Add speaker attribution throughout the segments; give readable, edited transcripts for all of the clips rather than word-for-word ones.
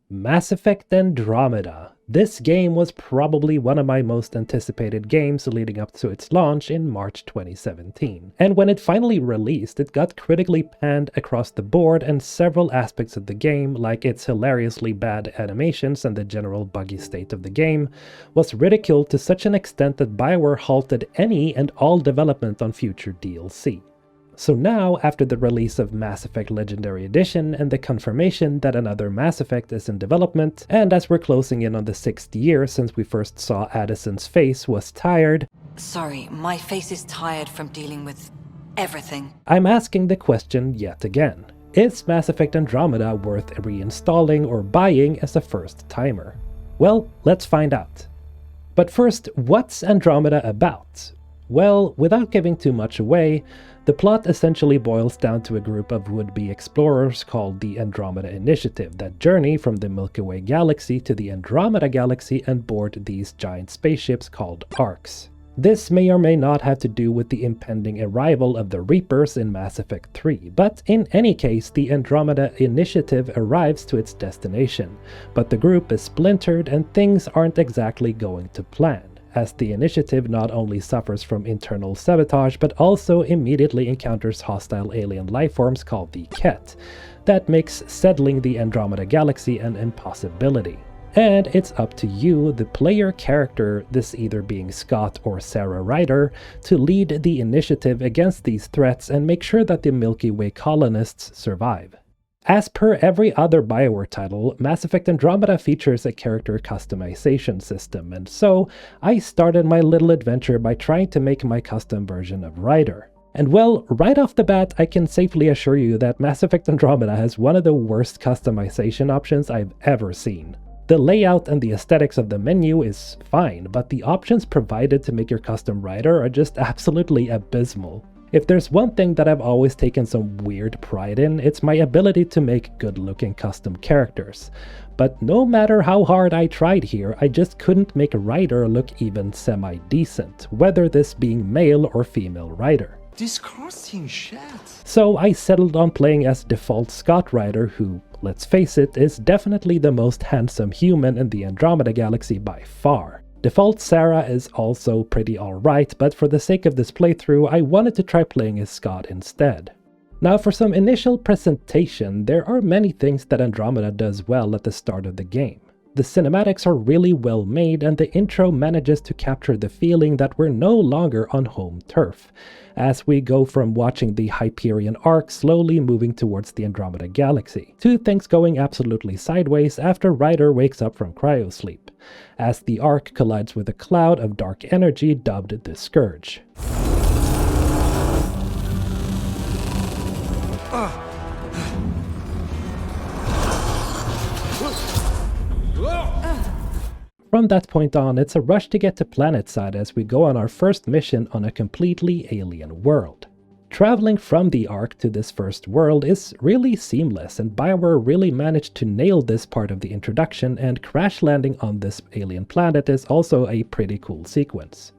Speaker 1: Mass Effect Andromeda. This game was probably one of my most anticipated games leading up to its launch in March 2017. And when it finally released, it got critically panned across the board, and several aspects of the game, like its hilariously bad animations and the general buggy state of the game, was ridiculed to such an extent that Bioware halted any and all development on future DLC. So now, after the release of Mass Effect Legendary Edition and the confirmation that another Mass Effect is in development, and as we're closing in on the 6th year since we first saw Addison's face was tired,
Speaker 2: sorry, my face is tired from dealing with everything.
Speaker 1: I'm asking the question yet again. Is Mass Effect Andromeda worth reinstalling or buying as a first-timer? Well, let's find out. But first, what's Andromeda about? Well, without giving too much away, the plot essentially boils down to a group of would-be explorers called the Andromeda Initiative that journey from the Milky Way galaxy to the Andromeda galaxy and board these giant spaceships called ARCs. This may or may not have to do with the impending arrival of the Reapers in Mass Effect 3, but in any case, the Andromeda Initiative arrives to its destination, but the group is splintered and things aren't exactly going to plan, as the initiative not only suffers from internal sabotage but also immediately encounters hostile alien lifeforms called the Kett, that makes settling the Andromeda galaxy an impossibility. And it's up to you, the player character, this either being Scott or Sarah Ryder, to lead the initiative against these threats and make sure that the Milky Way colonists survive. As per every other Bioware title, Mass Effect Andromeda features a character customization system, and so I started my little adventure by trying to make my custom version of Ryder. And well, right off the bat, I can safely assure you that Mass Effect Andromeda has one of the worst customization options I've ever seen. The layout and the aesthetics of the menu is fine, but the options provided to make your custom Ryder are just absolutely abysmal. If there's one thing that I've always taken some weird pride in, it's my ability to make good-looking custom characters. But no matter how hard I tried here, I just couldn't make Ryder look even semi-decent, whether this being male or female Ryder.
Speaker 3: Disgusting shit.
Speaker 1: So I settled on playing as default Scott Ryder, who, let's face it, is definitely the most handsome human in the Andromeda galaxy by far. Default Sarah is also pretty alright, but for the sake of this playthrough, I wanted to try playing as Scott instead. Now for some initial presentation, there are many things that Andromeda does well at the start of the game. The cinematics are really well made, and the intro manages to capture the feeling that we're no longer on home turf, as we go from watching the Hyperion arc slowly moving towards the Andromeda galaxy, to things going absolutely sideways after Ryder wakes up from cryosleep, as the arc collides with a cloud of dark energy dubbed the Scourge. From that point on, it's a rush to get to planetside as we go on our first mission on a completely alien world. Traveling from the Ark to this first world is really seamless, and Bioware really managed to nail this part of the introduction, and crash landing on this alien planet is also a pretty cool sequence.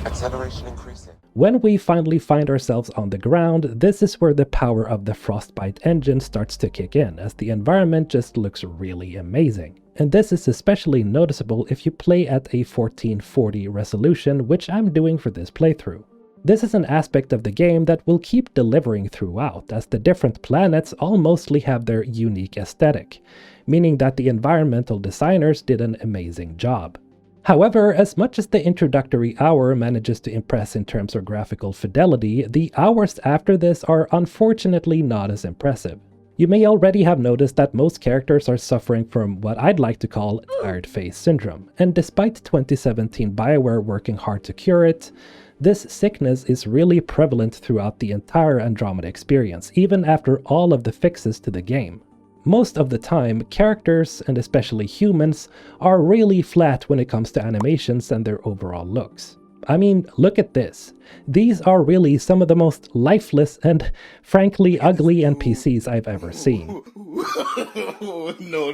Speaker 3: Acceleration increasing.
Speaker 1: When we finally find ourselves on the ground, this is where the power of the Frostbite engine starts to kick in, as the environment just looks really amazing. And this is especially noticeable if you play at a 1440 resolution, which I'm doing for this playthrough. This is an aspect of the game that will keep delivering throughout, as the different planets all mostly have their unique aesthetic, meaning that the environmental designers did an amazing job. However, as much as the introductory hour manages to impress in terms of graphical fidelity, the hours after this are unfortunately not as impressive. You may already have noticed that most characters are suffering from what I'd like to call tired face syndrome, and despite 2017 Bioware working hard to cure it, this sickness is really prevalent throughout the entire Andromeda experience, even after all of the fixes to the game. Most of the time, characters, and especially humans, are really flat when it comes to animations and their overall looks. I mean, look at this. These are really some of the most lifeless and frankly ugly NPCs I've ever seen.
Speaker 3: No.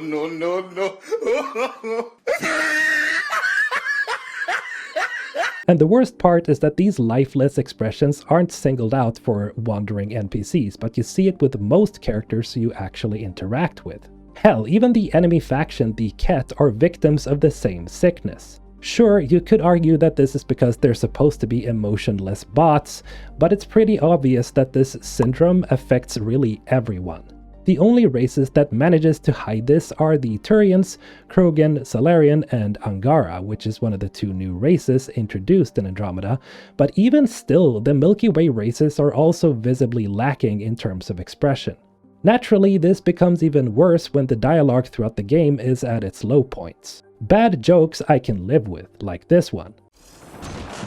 Speaker 1: And the worst part is that these lifeless expressions aren't singled out for wandering NPCs, but you see it with most characters you actually interact with. Hell, even the enemy faction, the Kett, are victims of the same sickness. Sure, you could argue that this is because they're supposed to be emotionless bots, but it's pretty obvious that this syndrome affects really everyone. The only races that manages to hide this are the Turians, Krogan, Salarian, and Angara, which is one of the 2 new races introduced in Andromeda, but even still, the Milky Way races are also visibly lacking in terms of expression. Naturally, this becomes even worse when the dialogue throughout the game is at its low points. Bad jokes I can live with, like this one.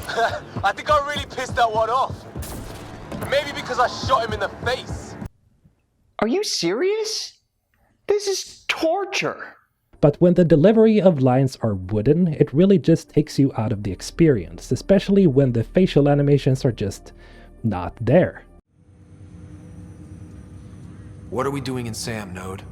Speaker 3: I think I really pissed that one off. Maybe because I shot him in the face.
Speaker 4: Are you serious? This is torture.
Speaker 1: But when the delivery of lines are wooden, it really just takes you out of the experience, especially when the facial animations are just not there.
Speaker 5: What are we doing in Sam, Node?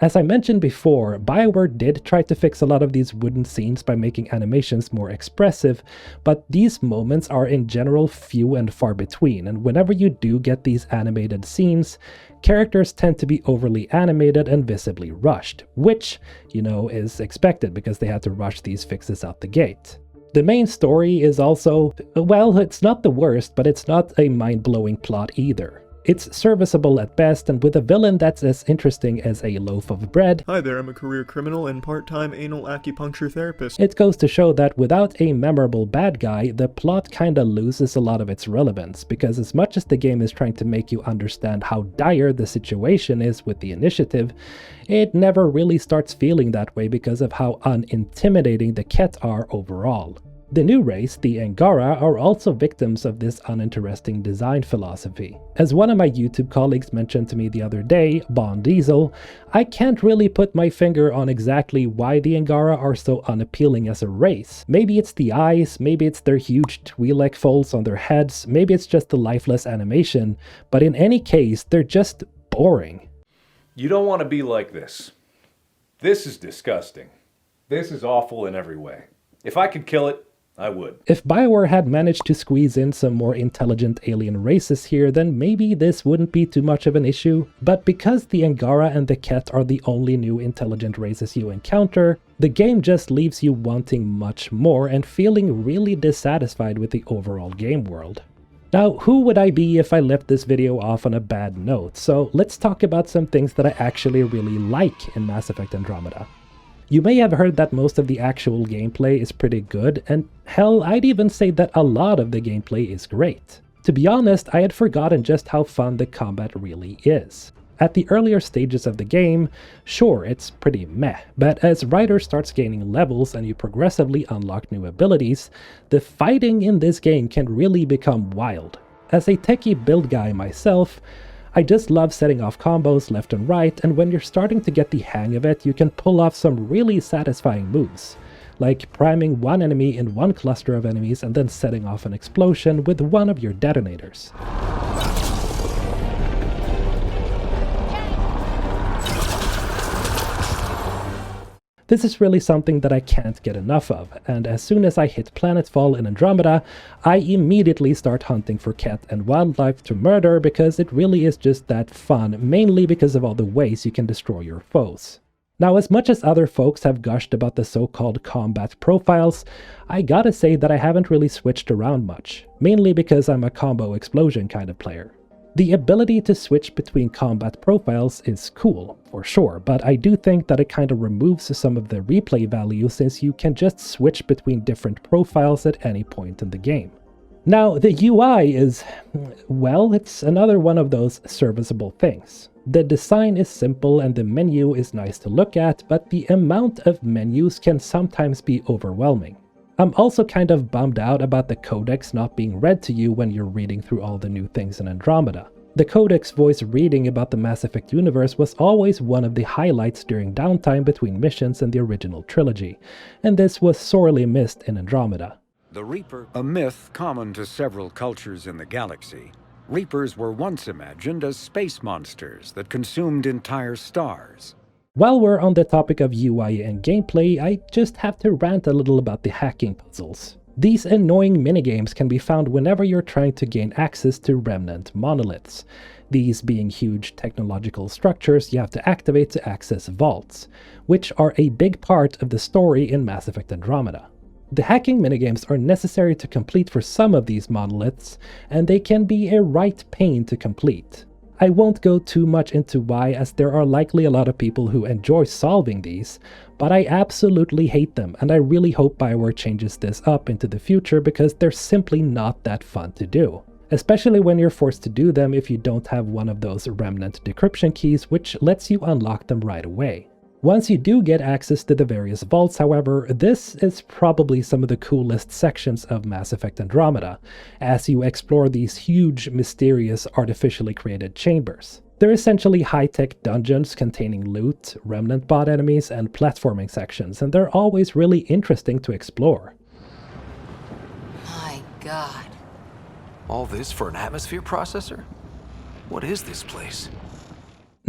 Speaker 1: As I mentioned before, Bioware did try to fix a lot of these wooden scenes by making animations more expressive, but these moments are in general few and far between, and whenever you do get these animated scenes, characters tend to be overly animated and visibly rushed, which, you know, is expected because they had to rush these fixes out the gate. The main story is also, well, it's not the worst, but it's not a mind-blowing plot either. It's serviceable at best, and with a villain that's as interesting as a loaf of bread.
Speaker 6: Hi there, I'm a career criminal and part-time anal acupuncture therapist.
Speaker 1: It goes to show that without a memorable bad guy, the plot kinda loses a lot of its relevance, because as much as the game is trying to make you understand how dire the situation is with the initiative, it never really starts feeling that way because of how unintimidating the Kett are overall. The new race, the Angara, are also victims of this uninteresting design philosophy. As one of my YouTube colleagues mentioned to me the other day, Bon Diesel, I can't really put my finger on exactly why the Angara are so unappealing as a race. Maybe it's the eyes, maybe it's their huge Twi'lek folds on their heads, maybe it's just the lifeless animation, but in any case, they're just boring.
Speaker 7: You don't want to be like this. This is disgusting. This is awful in every way. If I could kill it, I would.
Speaker 1: If Bioware had managed to squeeze in some more intelligent alien races here, then maybe this wouldn't be too much of an issue, but because the Angara and the Kett are the only new intelligent races you encounter, the game just leaves you wanting much more and feeling really dissatisfied with the overall game world. Now, who would I be if I left this video off on a bad note? So let's talk about some things that I actually really like in Mass Effect Andromeda. You may have heard that most of the actual gameplay is pretty good, and hell, I'd even say that a lot of the gameplay is great. To be honest, I had forgotten just how fun the combat really is. At the earlier stages of the game, sure, it's pretty meh, but as Ryder starts gaining levels and you progressively unlock new abilities, the fighting in this game can really become wild. As a techie build guy myself, I just love setting off combos left and right, and when you're starting to get the hang of it, you can pull off some really satisfying moves, like priming one enemy in one cluster of enemies and then setting off an explosion with one of your detonators. This is really something that I can't get enough of, and as soon as I hit planetfall in Andromeda, I immediately start hunting for Kett and wildlife to murder because it really is just that fun, mainly because of all the ways you can destroy your foes. Now, as much as other folks have gushed about the so-called combat profiles, I gotta say that I haven't really switched around much, mainly because I'm a combo explosion kind of player. The ability to switch between combat profiles is cool, for sure, but I do think that it kind of removes some of the replay value since you can just switch between different profiles at any point in the game. Now, the UI is, well, it's another one of those serviceable things. The design is simple and the menu is nice to look at, but the amount of menus can sometimes be overwhelming. I'm also kind of bummed out about the Codex not being read to you when you're reading through all the new things in Andromeda. The Codex voice reading about the Mass Effect universe was always one of the highlights during downtime between missions in the original trilogy, and this was sorely missed in Andromeda.
Speaker 8: The Reaper, a myth common to several cultures in the galaxy. Reapers were once imagined as space monsters that consumed entire stars.
Speaker 1: While we're on the topic of UI and gameplay, I just have to rant a little about the hacking puzzles. These annoying minigames can be found whenever you're trying to gain access to remnant monoliths. These being huge technological structures you have to activate to access vaults, which are a big part of the story in Mass Effect Andromeda. The hacking minigames are necessary to complete for some of these monoliths, and they can be a right pain to complete. I won't go too much into why, as there are likely a lot of people who enjoy solving these, but I absolutely hate them, and I really hope Bioware changes this up into the future because they're simply not that fun to do. Especially when you're forced to do them if you don't have one of those remnant decryption keys, which lets you unlock them right away. Once you do get access to the various vaults, however, this is probably some of the coolest sections of Mass Effect Andromeda, as you explore these huge, mysterious, artificially created chambers. They're essentially high-tech dungeons containing loot, remnant bot enemies, and platforming sections, and they're always really interesting to explore.
Speaker 2: My God.
Speaker 5: All this for an atmosphere processor? What is this place?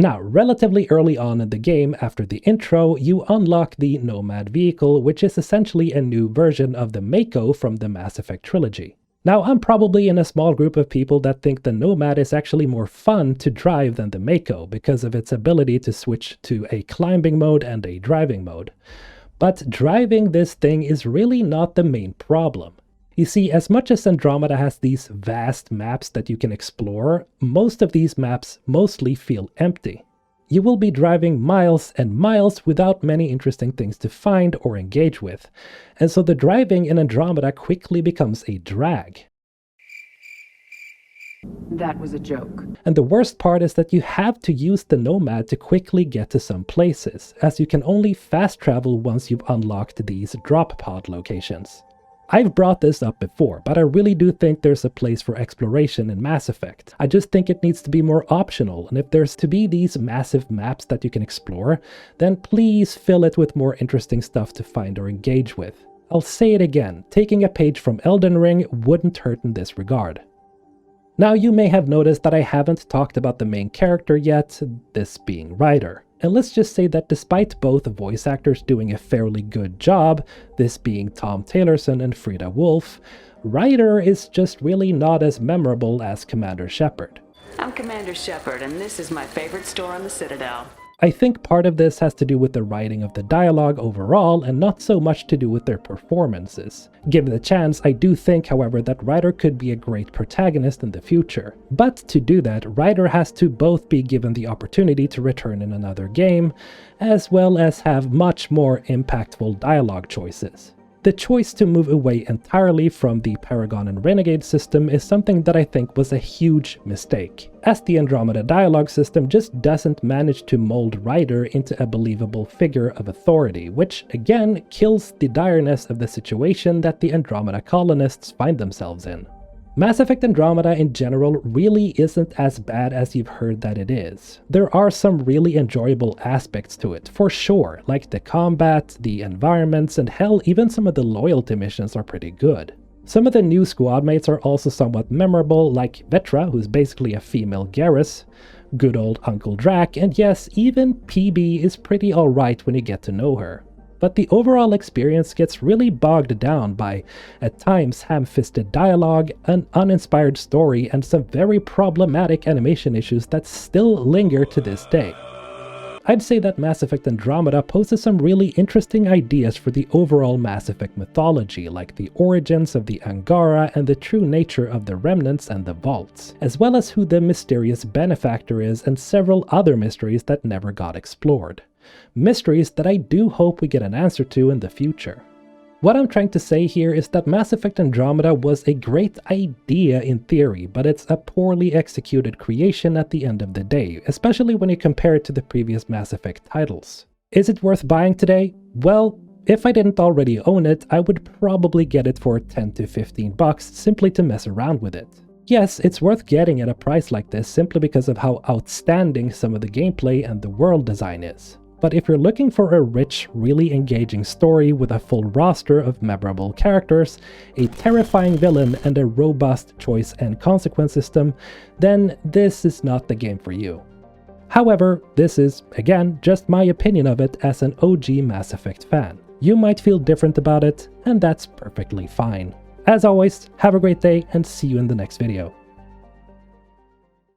Speaker 1: Now, relatively early on in the game, after the intro, you unlock the NOMAD vehicle, which is essentially a new version of the Mako from the Mass Effect trilogy. Now, I'm probably in a small group of people that think the NOMAD is actually more fun to drive than the Mako because of its ability to switch to a climbing mode and a driving mode. But driving this thing is really not the main problem. You see, as much as Andromeda has these vast maps that you can explore, most of these maps mostly feel empty. You will be driving miles and miles without many interesting things to find or engage with, and so the driving in Andromeda quickly becomes a drag.
Speaker 9: That was a joke.
Speaker 1: And the worst part is that you have to use the NOMAD to quickly get to some places, as you can only fast travel once you've unlocked these drop pod locations. I've brought this up before, but I really do think there's a place for exploration in Mass Effect. I just think it needs to be more optional, and if there's to be these massive maps that you can explore, then please fill it with more interesting stuff to find or engage with. I'll say it again, taking a page from Elden Ring wouldn't hurt in this regard. Now, you may have noticed that I haven't talked about the main character yet, this being Ryder. And let's just say that despite both voice actors doing a fairly good job, this being Tom Taylorson and Frida Wolf, Ryder is just really not as memorable as Commander Shepard.
Speaker 9: I'm Commander Shepard, and this is my favorite store on the Citadel.
Speaker 1: I think part of this has to do with the writing of the dialogue overall, and not so much to do with their performances. Given the chance, I do think, however, that Ryder could be a great protagonist in the future. But to do that, Ryder has to both be given the opportunity to return in another game, as well as have much more impactful dialogue choices. The choice to move away entirely from the Paragon and Renegade system is something that I think was a huge mistake, as the Andromeda dialogue system just doesn't manage to mold Ryder into a believable figure of authority, which again kills the direness of the situation that the Andromeda colonists find themselves in. Mass Effect Andromeda in general really isn't as bad as you've heard that it is. There are some really enjoyable aspects to it, for sure, like the combat, the environments, and hell, even some of the loyalty missions are pretty good. Some of the new squad mates are also somewhat memorable, like Vetra, who's basically a female Garrus, good old Uncle Drac, and yes, even PB is pretty alright when you get to know her. But the overall experience gets really bogged down by, at times, ham-fisted dialogue, an uninspired story, and some very problematic animation issues that still linger to this day. I'd say that Mass Effect Andromeda poses some really interesting ideas for the overall Mass Effect mythology, like the origins of the Angara and the true nature of the remnants and the vaults, as well as who the mysterious benefactor is and several other mysteries that never got explored. Mysteries that I do hope we get an answer to in the future. What I'm trying to say here is that Mass Effect Andromeda was a great idea in theory, but it's a poorly executed creation at the end of the day, especially when you compare it to the previous Mass Effect titles. Is it worth buying today? Well, if I didn't already own it, I would probably get it for 10 to 15 bucks simply to mess around with it. Yes, it's worth getting at a price like this simply because of how outstanding some of the gameplay and the world design is. But if you're looking for a rich, really engaging story with a full roster of memorable characters, a terrifying villain, and a robust choice and consequence system, then this is not the game for you. However, this is, again, just my opinion of it as an OG Mass Effect fan. You might feel different about it, and that's perfectly fine. As always, have a great day and see you in the next video.